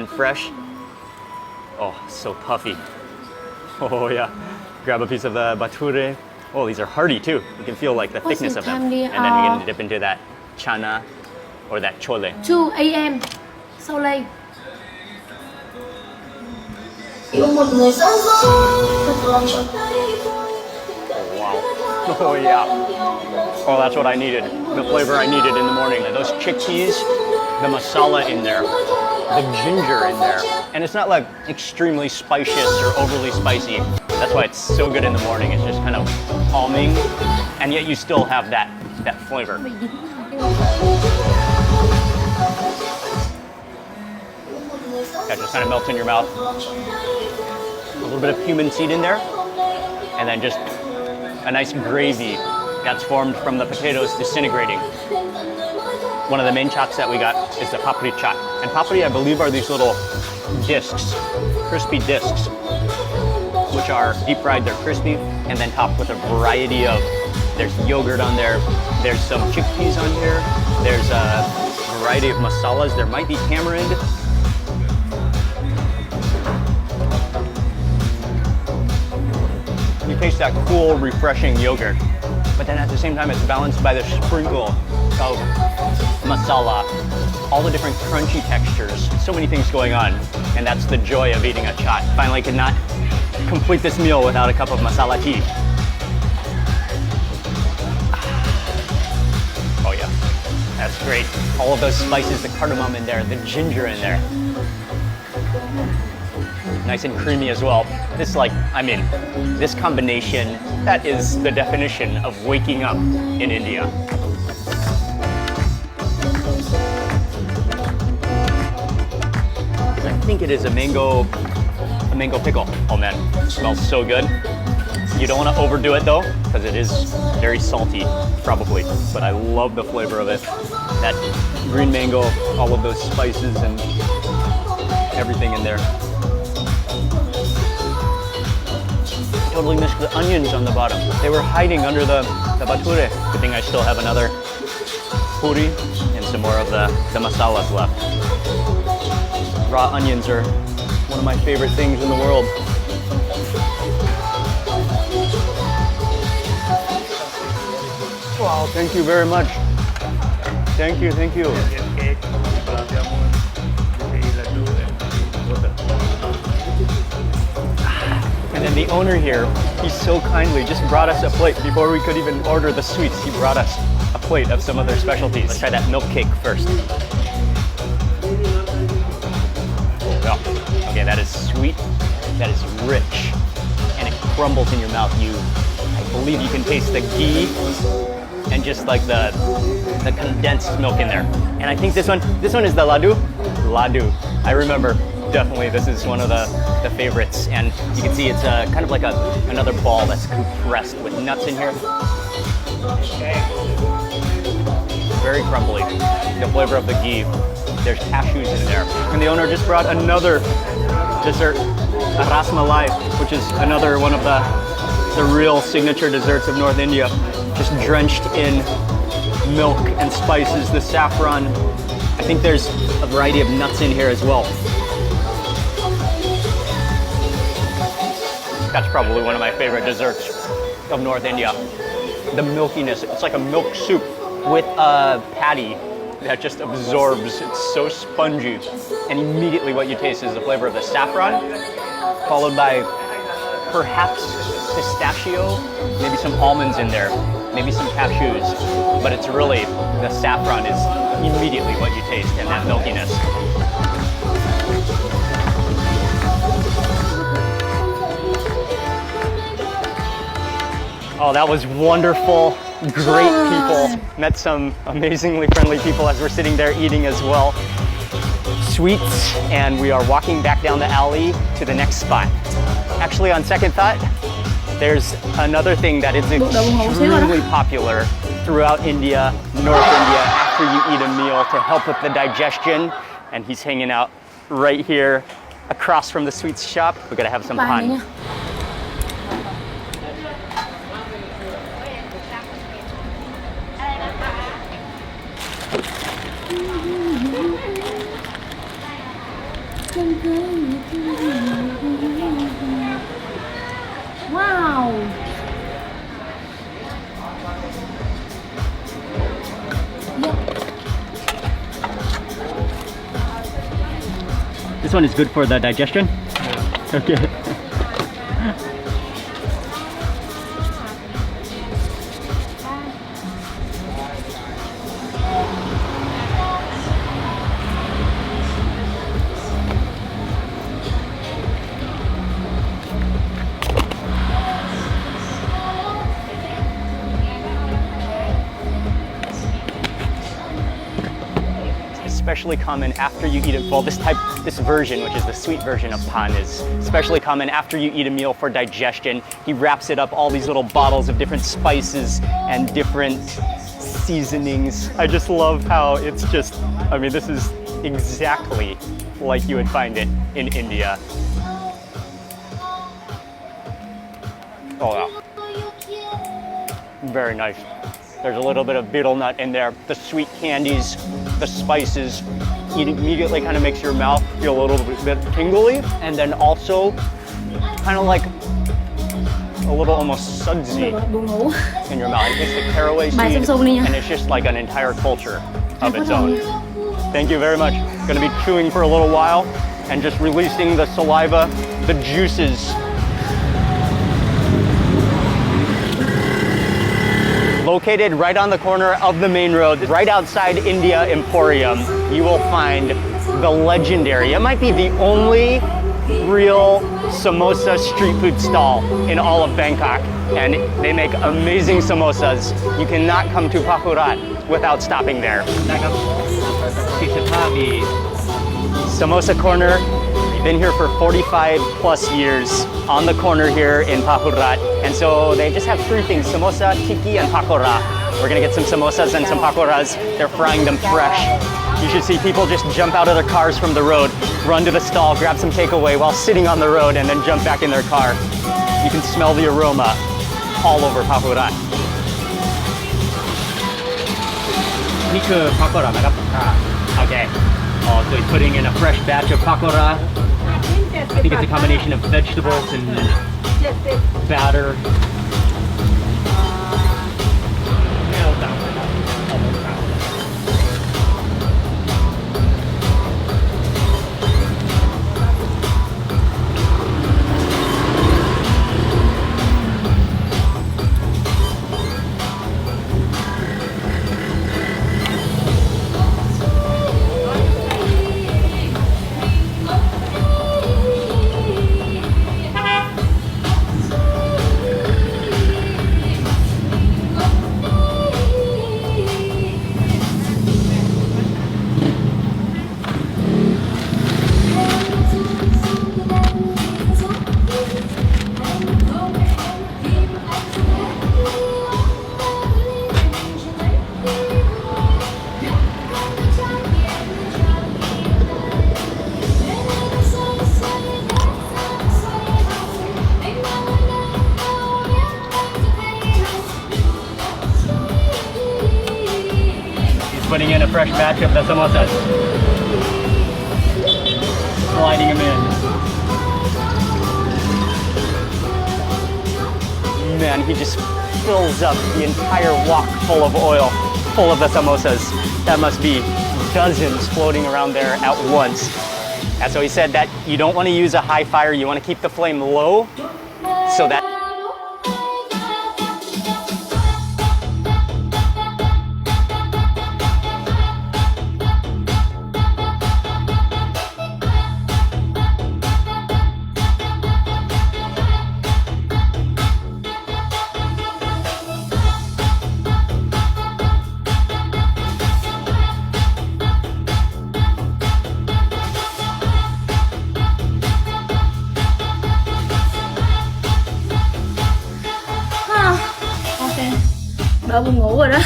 and fresh. Oh, so puffy. Oh yeah. Grab a piece of the bature. Oh, these are hearty too. You can feel like the thickness of them. And then you can dip into that chana or that chole. 2 a.m. so late. Oh wow. Oh yeah. Oh, that's what I needed. The flavor I needed in the morning. Those chickpeas, the masala in there, the ginger in there. And it's not like extremely spicious or overly spicy. That's why it's so good in the morning. It's just kind of calming, and yet you still have that flavor. That just kind of melts in your mouth. A little bit of cumin seed in there, and then just a nice gravy that's formed from the potatoes disintegrating. One of the main chats that we got is the papri chat. And papri, I believe, are these little discs, crispy discs, which are deep fried, they're crispy, and then topped with a variety of, there's yogurt on there, there's some chickpeas on here, there's a variety of masalas, there might be tamarind. You taste that cool, refreshing yogurt, but then at the same time it's balanced by the sprinkle of masala, all the different crunchy textures, so many things going on, and that's the joy of eating a chaat. Finally could not complete this meal without a cup of masala tea. Oh yeah, that's great. All of those spices, the cardamom in there, the ginger in there. Nice and creamy as well. This this combination, that is the definition of waking up in India. I think it is a mango pickle. Oh man, it smells so good. You don't want to overdo it though, because it is very salty, probably. But I love the flavor of it. That green mango, all of those spices and everything in there. I totally missed the onions on the bottom. They were hiding under the bature. Good thing I still have another puri and some more of the masalas left. Raw onions are one of my favorite things in the world. Wow, thank you very much. Thank you, thank you. And then the owner here, he so kindly just brought us a plate before we could even order the sweets. He brought us a plate of some of their specialties. Let's try that milk cake first. Oh, okay, that is sweet, that is rich, and it crumbles in your mouth. I believe you can taste the ghee and just like the condensed milk in there. And I think this one is the ladu. Ladu. I remember definitely this is one of the favorites, and you can see it's kind of like another ball that's compressed with nuts in here. Very crumbly. The flavor of the ghee. There's cashews in there. And the owner just brought another dessert, a ras malai, which is another one of the real signature desserts of North India. Just drenched in milk and spices, the saffron. I think there's a variety of nuts in here as well. That's probably one of my favorite desserts of North India. The milkiness, it's like a milk soup with a patty that just absorbs. It's so spongy. And immediately what you taste is the flavor of the saffron, followed by perhaps pistachio, maybe some almonds in there, maybe some cashews. But it's really, the saffron is immediately what you taste, and that milkiness. Oh, that was wonderful. Great people. Met some amazingly friendly people as we're sitting there eating as well. Sweets, and we are walking back down the alley to the next spot. Actually, on second thought, there's another thing that is extremely popular throughout India, North India, after you eat a meal to help with the digestion. And he's hanging out right here across from the sweets shop. We're gonna have some pan. Wow. This one is good for the digestion? Okay. Especially common after you eat it. Well, this version, which is the sweet version of pan, is especially common after you eat a meal for digestion. He wraps it up, all these little bottles of different spices and different seasonings. I just love how it's just, I mean, this is exactly like you would find it in India. Oh wow. Very nice. There's a little bit of betel nut in there, the sweet candies, the spices. It immediately kind of makes your mouth feel a little bit tingly, and then also kind of like a little almost sudsy in your mouth. It's the caraway seed, and it's just like an entire culture of its own. Thank you very much. Gonna be chewing for a little while and just releasing the saliva, the juices. Located right on the corner of the main road, right outside India Emporium, you will find the legendary, it might be the only real samosa street food stall in all of Bangkok. And they make amazing samosas. You cannot come to Phakurat without stopping there. Samosa Corner, been here for 45 plus years on the corner here in Phakurat. And so they just have three things, samosa, tiki, and pakora. We're gonna get some samosas and some pakoras. They're frying them fresh. You should see people just jump out of their cars from the road, run to the stall, grab some takeaway while sitting on the road, and then jump back in their car. You can smell the aroma all over Phakurat. นี่คือ pakora นะครับ Okay. So he's putting in a fresh batch of pakora. I think it's a combination of vegetables and batter. Putting in a fresh batch of the samosas. Sliding them in. Man, he just fills up the entire wok full of oil, full of the samosas. That must be dozens floating around there at once. And so he said that you don't want to use a high fire, you want to keep the flame low so that đỡ buồn ngủ rồi đó.